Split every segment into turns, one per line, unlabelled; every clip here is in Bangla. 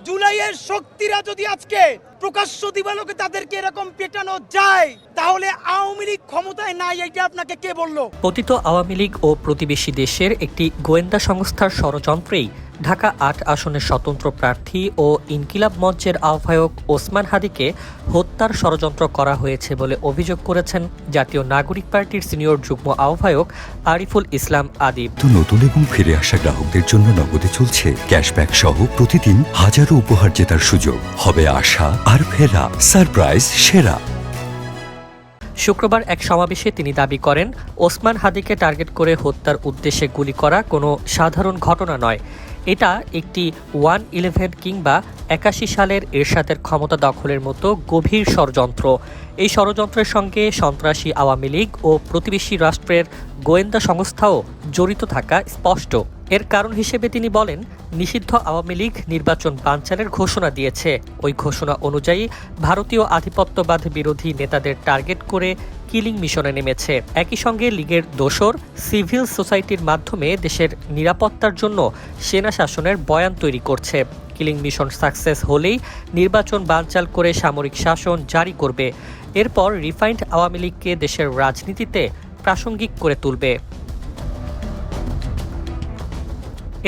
জুলাইয়ের শক্তিরা যদি আজকে প্রকাশ্য দিবালোকে তাদেরকে এরকম পেটানো যায়, তাহলে আওয়ামী লীগ ক্ষমতায় নাই, এটা আপনাকে কে বলল?
পতিত আওয়ামী লীগ ও প্রতিবেশী দেশের একটি গোয়েন্দা সংস্থার ষড়যন্ত্রেই ঢাকা ৮ আসনের স্বতন্ত্র প্রার্থী ও ইনকিলাব মঞ্চের আহ্বায়ক ওসমান হাদিকে হত্যার ষড়যন্ত্র করা হয়েছে বলে অভিযোগ করেছেন জাতীয় নাগরিক পার্টির সিনিয়র যুগ্ম আহ্বায়ক আরিফুল ইসলাম আদিব।
নতুন এবং ফিরে আসা গ্রাহকদের জন্য নগদে চলছে ক্যাশব্যাক সহ প্রতিদিন হাজারো উপহার জেতার সুযোগ। হবে আশা আর ফেরা, সারপ্রাইজ সেরা।
শুক্রবার এক সমাবেশে তিনি দাবি করেন, ওসমান হাদিকে টার্গেট করে হত্যার উদ্দেশ্যে গুলি করা কোনো সাধারণ ঘটনা নয়। এটা একটি 1/11 কিংবা ৮১ সালের এরশাদের ক্ষমতা দখলের মতো গভীর ষড়যন্ত্র। এই ষড়যন্ত্রের সঙ্গে সন্ত্রাসী আওয়ামী লীগ ও প্রতিবেশী রাষ্ট্রের গোয়েন্দা সংস্থাও জড়িত থাকা স্পষ্ট। এর কারণ হিসেবে তিনি বলেন, নিষিদ্ধ আওয়ামী লীগ নির্বাচন বানচালের ঘোষণা দিয়েছে। ওই ঘোষণা অনুযায়ী ভারতীয় আধিপত্যবাদ বিরোধী নেতাদের টার্গেট করে কিলিং মিশনে নেমেছে। একই সঙ্গে লীগের দোসর সিভিল সোসাইটির মাধ্যমে দেশের নিরাপত্তার জন্য সেনা শাসনের বয়ান তৈরি করছে। কিলিং মিশন সাকসেস হলেই নির্বাচন বানচাল করে সামরিক শাসন জারি করবে। এরপর রিফাইন্ড আওয়ামী লীগকে দেশের রাজনীতিতে প্রাসঙ্গিক করে তুলবে।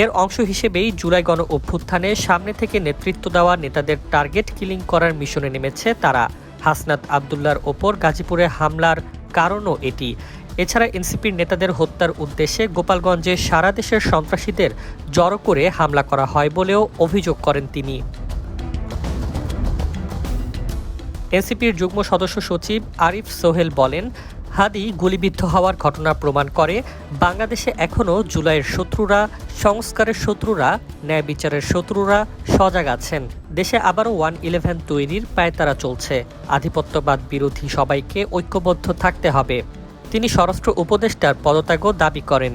এর অংশ হিসেবেই জুলাই গণ অভ্যুত্থানে সামনে থেকে নেতৃত্ব দেওয়া নেতাদের টার্গেট কিলিং করার মিশনে নেমেছে তারা। হাসনাত আবদুল্লার ওপর গাজীপুরে হামলার কারণও এটি। এছাড়া এনসিপির নেতাদের হত্যার উদ্দেশ্যে গোপালগঞ্জে সারা দেশের সন্ত্রাসীদের জড়ো করে হামলা করা হয় বলেও অভিযোগ করেন তিনি। এনসিপির যুগ্ম সদস্য সচিব আরিফ সোহেল বলেন, হাদি গুলিবিদ্ধ হওয়ার ঘটনা প্রমাণ করে বাংলাদেশে এখনও জুলাইয়ের শত্রুরা, সংস্কারের শত্রুরা, ন্যায় বিচারের শত্রুরা সজাগ আছেন। দেশে আবারও 1/11 তৈরির পায়তারা চলছে। আধিপত্যবাদ বিরোধী সবাইকে ঐক্যবদ্ধ থাকতে হবে। তিনি স্বরাষ্ট্র উপদেষ্টার পদত্যাগও দাবি করেন।